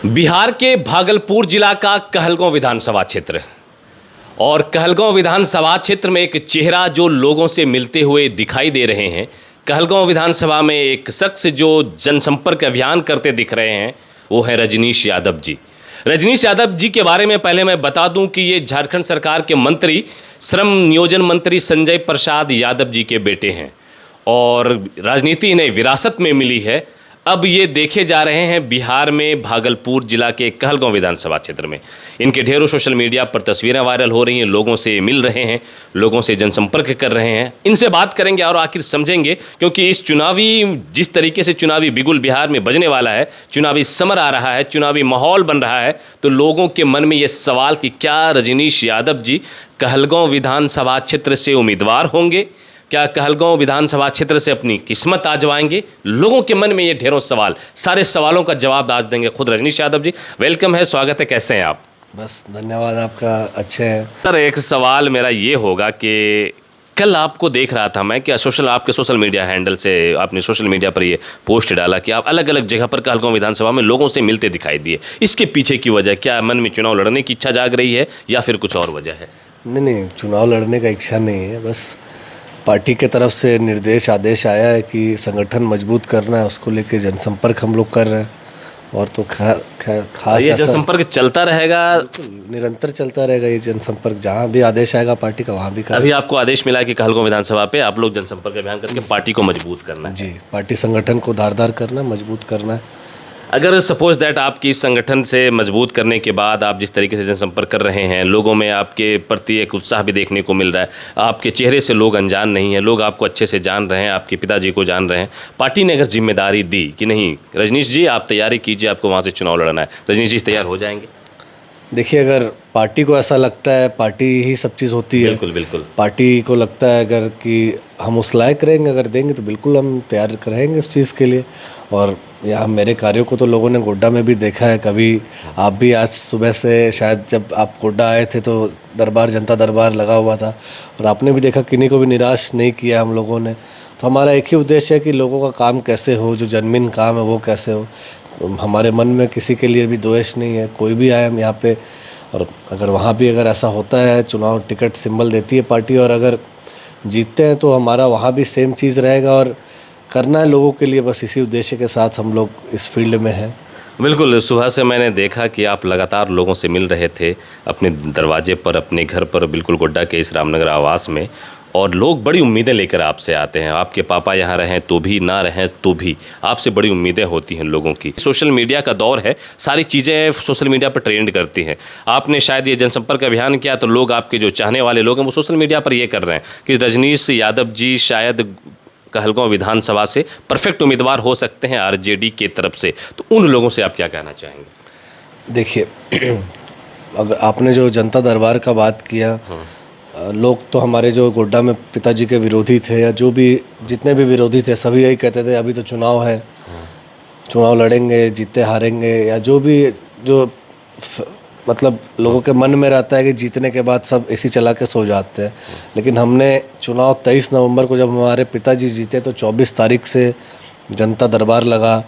बिहार के भागलपुर जिला का कहलगांव विधानसभा क्षेत्र और कहलगांव विधानसभा क्षेत्र में एक चेहरा जो लोगों से मिलते हुए दिखाई दे रहे हैं। कहलगांव विधानसभा में एक शख्स जो जनसंपर्क अभियान करते दिख रहे हैं वो है रजनीश यादव जी। रजनीश यादव जी के बारे में पहले मैं बता दूं कि ये झारखंड सरकार के मंत्री, श्रम नियोजन मंत्री संजय प्रसाद यादव जी के बेटे हैं और राजनीति इन्हें विरासत में मिली है। अब ये देखे जा रहे हैं बिहार में भागलपुर जिला के कहलगांव विधानसभा क्षेत्र में। इनके ढेरों सोशल मीडिया पर तस्वीरें वायरल हो रही हैं, लोगों से मिल रहे हैं, लोगों से जनसंपर्क कर रहे हैं। इनसे बात करेंगे और आखिर समझेंगे, क्योंकि इस जिस तरीके से चुनावी बिगुल बिहार में बजने वाला है, चुनावी समर आ रहा है, चुनावी माहौल बन रहा है, तो लोगों के मन में ये सवाल कि क्या रजनीश यादव जी कहलगांव विधानसभा क्षेत्र से उम्मीदवार होंगे, क्या कहलगांव विधानसभा क्षेत्र से अपनी किस्मत आजमाएंगे। लोगों के मन में ये ढेरों सवाल, सारे सवालों का जवाब आज देंगे खुद रजनीश यादव जी। वेलकम है, स्वागत है, कैसे हैं आप? बस धन्यवाद आपका, अच्छे हैं सर। एक सवाल मेरा ये होगा कि कल आपको देख रहा था मैं कि आपके सोशल मीडिया हैंडल से आपने सोशल मीडिया पर ये पोस्ट डाला कि आप अलग अलग जगह पर कहलगांव विधानसभा में लोगों से मिलते दिखाई दिए। इसके पीछे की वजह क्या? मन में चुनाव लड़ने की इच्छा जाग रही है या फिर कुछ और वजह है? नहीं, चुनाव लड़ने का इच्छा नहीं है, बस पार्टी के तरफ से निर्देश आदेश आया है कि संगठन मजबूत करना है, उसको लेके जनसंपर्क हम लोग कर रहे हैं। और तो खास ये जनसंपर्क चलता रहेगा, निरंतर चलता रहेगा ये जनसंपर्क। जहाँ भी आदेश आएगा पार्टी का वहाँ भी कर। अभी आपको आदेश मिला कि कहलगांव विधानसभा पे आप लोग जनसंपर्क अभियान करके पार्टी को मजबूत करना है। जी, पार्टी संगठन को धारदार करना है, मजबूत करना है। अगर सपोज दैट आपकी इस संगठन से मजबूत करने के बाद आप जिस तरीके से जनसंपर्क कर रहे हैं, लोगों में आपके प्रति एक उत्साह भी देखने को मिल रहा है, आपके चेहरे से लोग अनजान नहीं हैं, लोग आपको अच्छे से जान रहे हैं, आपके पिताजी को जान रहे हैं। पार्टी ने अगर जिम्मेदारी दी कि नहीं रजनीश जी आप तैयारी कीजिए, आपको वहाँ से चुनाव लड़ना है, रजनीश जी तैयार हो जाएंगे? देखिए, अगर पार्टी को ऐसा लगता है, पार्टी ही सब चीज़ होती है। बिल्कुल बिल्कुल। पार्टी को लगता है अगर कि हम उस लायक रहेंगे, अगर देंगे तो बिल्कुल हम तैयार रहेंगे उस चीज़ के लिए। और यहाँ मेरे कार्यों को तो लोगों ने गोड्डा में भी देखा है, कभी आप भी आज सुबह से शायद जब आप गोड्डा आए थे तो दरबार, जनता दरबार लगा हुआ था और आपने भी देखा, किन्हीं को भी निराश नहीं किया हम लोगों ने। तो हमारा एक ही उद्देश्य है कि लोगों का काम कैसे हो, जो जनमीन काम है वो कैसे हो। हमारे मन में किसी के लिए भी द्वेष नहीं है, कोई भी आए हम यहाँ पे। और अगर वहाँ भी अगर ऐसा होता है, चुनाव टिकट सिंबल देती है पार्टी और अगर जीतते हैं तो हमारा वहाँ भी सेम चीज़ रहेगा और करना है लोगों के लिए। बस इसी उद्देश्य के साथ हम लोग इस फील्ड में हैं। बिल्कुल, सुबह से मैंने देखा कि आप लगातार लोगों से मिल रहे थे अपने दरवाजे पर, अपने घर पर, बिल्कुल गोड्डा के इस रामनगर आवास में, और लोग बड़ी उम्मीदें लेकर आपसे आते हैं। आपके पापा यहाँ रहें तो भी, ना रहें तो भी आपसे बड़ी उम्मीदें होती हैं लोगों की। सोशल मीडिया का दौर है, सारी चीज़ें सोशल मीडिया पर ट्रेंड करती हैं। आपने शायद ये जनसंपर्क अभियान किया तो लोग, आपके जो चाहने वाले लोग हैं, वो सोशल मीडिया पर ये कर रहे हैं कि रजनीश यादव जी शायद कहलगांव विधानसभा से परफेक्ट उम्मीदवार हो सकते हैं आरजेडी के तरफ से। तो उन लोगों से आप क्या कहना चाहेंगे? देखिए, अब आपने जो जनता दरबार का बात किया, लोग तो हमारे जो गोड्डा में पिताजी के विरोधी थे या जो भी जितने भी विरोधी थे, सभी यही कहते थे अभी तो चुनाव है, चुनाव लड़ेंगे, जीते हारेंगे, या जो भी जो मतलब लोगों के मन में रहता है कि जीतने के बाद सब एसी चला के सो जाते हैं। लेकिन हमने चुनाव 23 नवंबर को जब हमारे पिताजी जीते तो 24 तारीख से जनता दरबार लगा,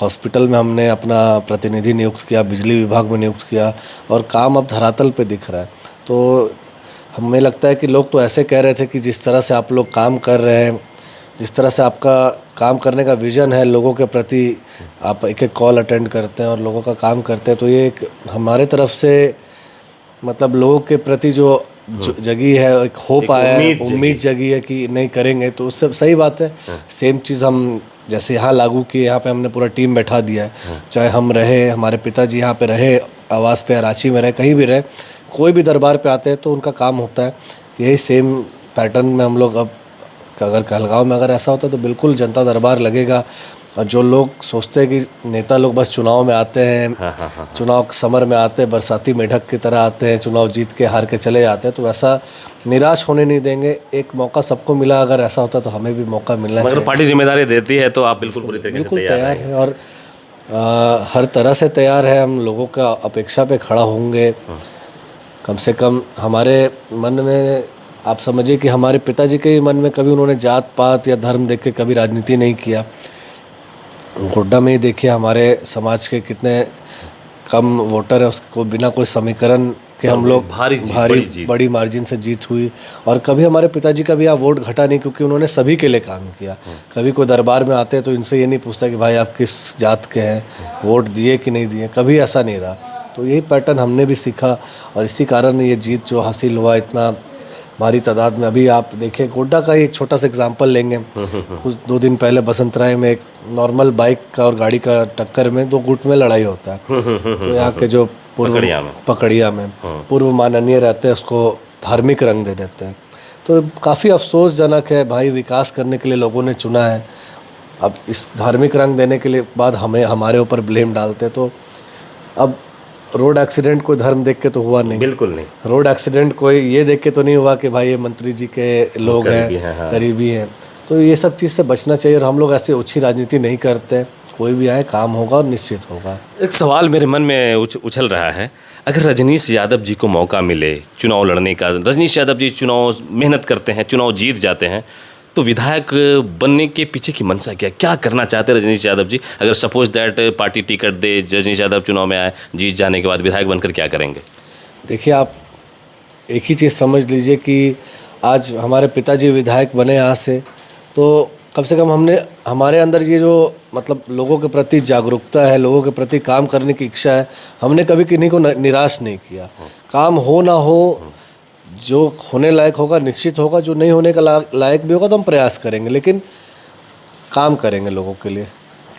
हॉस्पिटल में हमने अपना प्रतिनिधि नियुक्त किया, बिजली विभाग में नियुक्त किया और काम अब धरातल पे दिख रहा है। तो हमें लगता है कि लोग तो ऐसे कह रहे थे कि जिस तरह से आप लोग काम कर रहे हैं, जिस तरह से आपका काम करने का विज़न है, लोगों के प्रति आप एक एक कॉल अटेंड करते हैं और लोगों का काम करते हैं, तो ये एक हमारे तरफ से मतलब लोगों के प्रति जो जगी है, एक होप आया है, उम्मीद जगी है कि नहीं करेंगे, तो उससे सही बात है। सेम चीज़ हम जैसे यहाँ लागू किए, यहाँ पे हमने पूरा टीम बैठा दिया है, चाहे हम रहे, हमारे पिताजी यहाँ पे रहे आवास पे, रांची में रहे, कहीं भी रहे, कोई भी दरबार पे आते हैं तो उनका काम होता है। यही सेम पैटर्न में हम लोग अब अगर कहलगांव में अगर ऐसा होता तो बिल्कुल जनता दरबार लगेगा। और जो लोग सोचते हैं कि नेता लोग बस चुनाव में आते हैं, चुनाव समर में आते हैं, बरसाती मेढक की तरह आते हैं, चुनाव जीत के हार के चले जाते हैं, तो वैसा निराश होने नहीं देंगे। एक मौका सबको मिला, अगर ऐसा होता तो हमें भी मौका मिलना चाहिए। पार्टी जिम्मेदारी देती है तो आप बिल्कुल पूरी तरीके से तैयार हैं और हर तरह से तैयार है। हम लोगों का अपेक्षा पे खड़ा होंगे। कम से कम हमारे मन में आप समझिए कि हमारे पिताजी के मन में कभी उन्होंने जात पात या धर्म देख के कभी राजनीति नहीं किया। गोड्डा में ही देखिए हमारे समाज के कितने कम वोटर है उसको बिना कोई समीकरण के हम लोग भारी जीत। बड़ी मार्जिन से जीत हुई। और कभी हमारे पिताजी का भी यहाँ वोट घटा नहीं, क्योंकि उन्होंने सभी के लिए काम किया। कभी कोई दरबार में आते तो इनसे ये नहीं पूछता कि भाई आप किस जात के हैं, वोट दिए कि नहीं दिए, कभी ऐसा नहीं रहा। तो यही पैटर्न हमने भी सीखा और इसी कारण ये जीत जो हासिल हुआ इतना भारी तादाद में। अभी आप देखिए गोड्डा का ही एक छोटा सा एग्जांपल लेंगे। कुछ 2 दिन पहले बसंत राय में एक नॉर्मल बाइक का और गाड़ी का टक्कर में 2 गुट में लड़ाई होता है। तो यहाँ के जो पकड़िया में पूर्व माननीय रहते हैं उसको धार्मिक रंग दे देते हैं। तो काफ़ी अफसोसजनक है भाई, विकास करने के लिए लोगों ने चुना है, अब इस धार्मिक रंग देने के लिए बाद हमारे ऊपर ब्लेम डालते। तो अब रोड एक्सीडेंट कोई धर्म देख के तो हुआ नहीं, बिल्कुल नहीं। रोड एक्सीडेंट कोई ये देख के तो नहीं हुआ कि भाई ये मंत्री जी के लोग हैं, करीबी हैं। तो ये सब चीज़ से बचना चाहिए और हम लोग ऐसे ओछी राजनीति नहीं करते। कोई भी आए, काम होगा और निश्चित होगा। एक सवाल मेरे मन में उछल रहा है, अगर रजनीश यादव जी को मौका मिले चुनाव लड़ने का, रजनीश यादव जी चुनाव मेहनत करते हैं, चुनाव जीत जाते हैं, तो विधायक बनने के पीछे की मंशा क्या करना चाहते हैं रजनीश यादव जी? अगर सपोज दैट पार्टी टिकट दे, रजनीश यादव चुनाव में आए, जीत जाने के बाद विधायक बनकर क्या करेंगे? देखिए, आप एक ही चीज़ समझ लीजिए कि आज हमारे पिताजी विधायक बने यहाँ से, तो कम से कम हमारे अंदर ये जो मतलब लोगों के प्रति जागरूकता है, लोगों के प्रति काम करने की इच्छा है, हमने कभी किन्हीं को निराश नहीं किया। काम हो ना हो, जो होने लायक होगा निश्चित होगा, जो नहीं होने का लायक भी होगा तो हम प्रयास करेंगे, लेकिन काम करेंगे लोगों के लिए,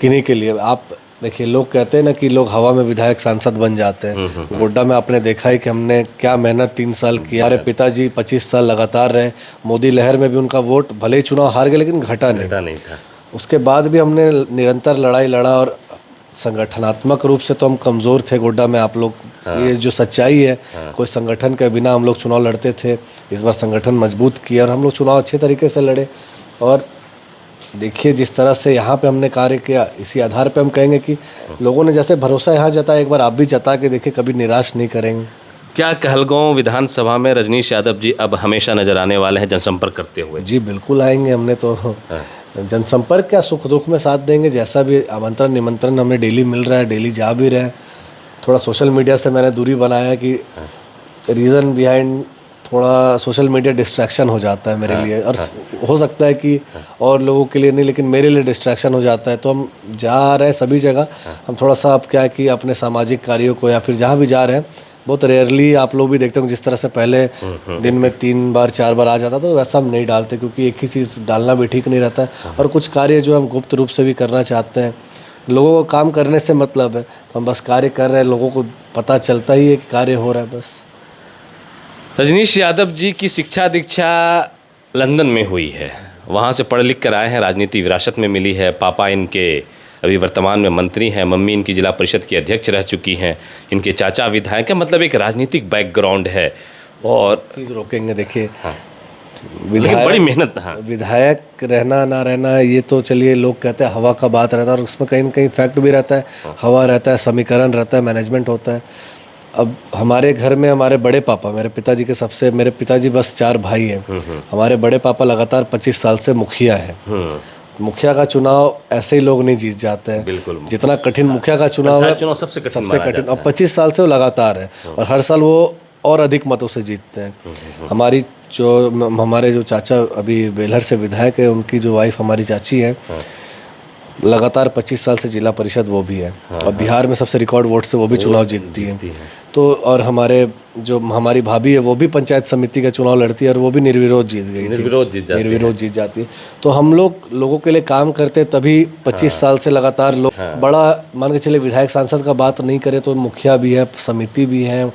किन्हीं के लिए। आप देखिए, लोग कहते हैं ना कि लोग हवा में विधायक सांसद बन जाते हैं। गोड्डा में आपने देखा है कि हमने क्या मेहनत 3 साल किया। हमारे पिताजी 25 साल लगातार रहे, मोदी लहर में भी उनका वोट भले ही चुनाव हार गए लेकिन घटा नहीं था। उसके बाद भी हमने निरंतर लड़ाई लड़ा और संगठनात्मक रूप से तो हम कमज़ोर थे गोड्डा में। आप लोग ये जो सच्चाई है, कोई संगठन के बिना हम लोग चुनाव लड़ते थे। इस बार संगठन मजबूत किया और हम लोग चुनाव अच्छे तरीके से लड़े। और देखिए, जिस तरह से यहाँ पे हमने कार्य किया, इसी आधार पे हम कहेंगे कि लोगों ने जैसे भरोसा यहाँ जताया, एक बार आप भी जता के देखिए, कभी निराश नहीं करेंगे। क्या कहलगांव विधानसभा में रजनीश यादव जी अब हमेशा नजर आने वाले हैं जनसंपर्क करते हुए? जी बिल्कुल आएंगे। हमने तो जनसंपर्क क्या, सुख दुख में साथ देंगे। जैसा भी आमंत्रण निमंत्रण हमें डेली मिल रहा है, डेली जा भी रहे हैं। थोड़ा सोशल मीडिया से मैंने दूरी बनाया कि रीज़न बिहाइंड थोड़ा सोशल मीडिया डिस्ट्रैक्शन हो जाता है मेरे लिए, और हो सकता है कि और लोगों के लिए नहीं, लेकिन मेरे लिए डिस्ट्रैक्शन हो जाता है। तो हम जा रहे हैं सभी जगह, हम थोड़ा सा अब क्या है कि अपने सामाजिक कार्यों को या फिर जहाँ भी जा रहे हैं, बहुत रेयरली आप लोग भी देखते हो जिस तरह से पहले दिन में 3 बार 4 बार आ जाता, तो वैसा हम नहीं डालते, क्योंकि एक ही चीज़ डालना भी ठीक नहीं रहता है। और कुछ कार्य जो हम गुप्त रूप से भी करना चाहते हैं, लोगों को काम करने से मतलब है, तो हम बस कार्य कर रहे हैं, लोगों को पता चलता ही है कि कार्य हो रहा है बस। रजनीश यादव जी की शिक्षा दीक्षा लंदन में हुई है, वहाँ से पढ़ लिख कर आए हैं, राजनीति विरासत में मिली है। पापा इनके अभी वर्तमान में मंत्री हैं, मम्मी इनकी जिला परिषद की अध्यक्ष रह चुकी हैं, इनके चाचा विधायक हैं, मतलब एक राजनीतिक बैकग्राउंड है। और चीज़ रोकेंगे, देखिए लेकिन बड़ी मेहनत। विधायक रहना ना रहना ये तो चलिए, लोग कहते हैं हवा का बात रहता है, और उसमें कहीं ना कहीं फैक्ट भी रहता है। हवा रहता है, समीकरण रहता है, मैनेजमेंट होता है। अब हमारे घर में हमारे बड़े पापा, मेरे पिताजी के मेरे पिताजी बस 4 भाई हैं। हमारे बड़े पापा लगातार 25 साल से मुखिया हैं। मुखिया का चुनाव ऐसे ही लोग नहीं जीत जाते हैं। बिल्कुल, जितना कठिन मुखिया का चुनाव है, सबसे कठिन। और 25 साल से वो लगातार है, और हर साल वो और अधिक मतों से जीतते हैं। हमारे जो चाचा अभी बेलहर से विधायक है, उनकी जो वाइफ हमारी चाची हैं, लगातार 25 साल से जिला परिषद वो भी है। और बिहार में सबसे रिकॉर्ड वोट से वो भी चुनाव जीतती है। तो और हमारी भाभी है, वो भी पंचायत समिति का चुनाव लड़ती है, और वो भी निर्विरोध जीत गई थी, निर्विरोध जीत जाती है। तो हम लोगों के लिए काम करते, तभी 25 साल से लगातार लोग बड़ा मान के चले। विधायक सांसद का बात नहीं करें तो मुखिया भी है, समिति भी है।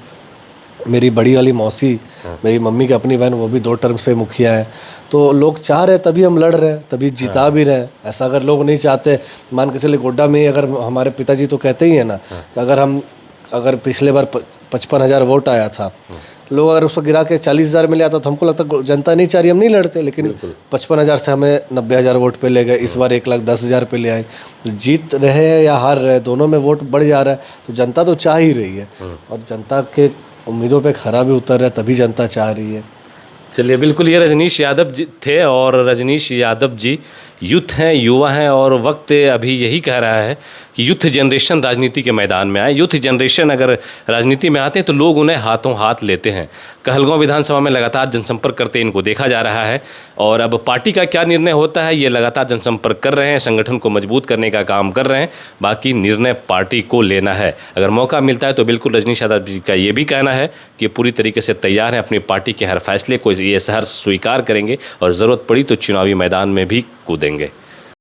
मेरी बड़ी वाली मौसी, मेरी मम्मी की अपनी बहन, वो भी 2 टर्म से मुखिया है। तो लोग चाह रहे, तभी हम लड़ रहे हैं, तभी जिता भी रहे हैं। ऐसा अगर लोग नहीं चाहते, मान के चले गोड्डा में अगर हमारे पिताजी तो कहते ही है ना कि अगर पिछले बार 55,000 वोट आया था, लोग अगर उसको गिरा के 40,000 में ले आता, तो हमको लगता जनता नहीं चाह रही, हम नहीं लड़ते। लेकिन 55,000 से हमें 90,000 वोट पे ले गए। इस बार 1,10,000 पे ले आए। तो जीत रहे हैं या हार रहे हैं, दोनों में वोट बढ़ जा रहा है। तो जनता तो चाह ही रही है, और जनता के उम्मीदों पे खरा भी उतर रहा है, तभी जनता चाह रही है। चलिए, बिल्कुल, ये रजनीश यादव जी थे, और रजनीश यादव जी यूथ हैं, युवा हैं और वक्त अभी यही कह रहा है कि यूथ जनरेशन राजनीति के मैदान में आए। यूथ जनरेशन अगर राजनीति में आते हैं तो लोग उन्हें हाथों हाथ लेते हैं। कहलगांव विधानसभा में लगातार जनसंपर्क करते इनको देखा जा रहा है और अब पार्टी का क्या निर्णय होता है ये लगातार जनसंपर्क कर रहे हैं, संगठन को मजबूत करने का काम कर रहे हैं। बाकी निर्णय पार्टी को लेना है। अगर मौका मिलता है तो बिल्कुल रजनीश यादव जी का ये भी कहना है कि पूरी तरीके से तैयार हैं, अपनी पार्टी के हर फैसले को ये सहर्ष स्वीकार करेंगे और ज़रूरत पड़ी तो चुनावी मैदान में भी कूदेंगे।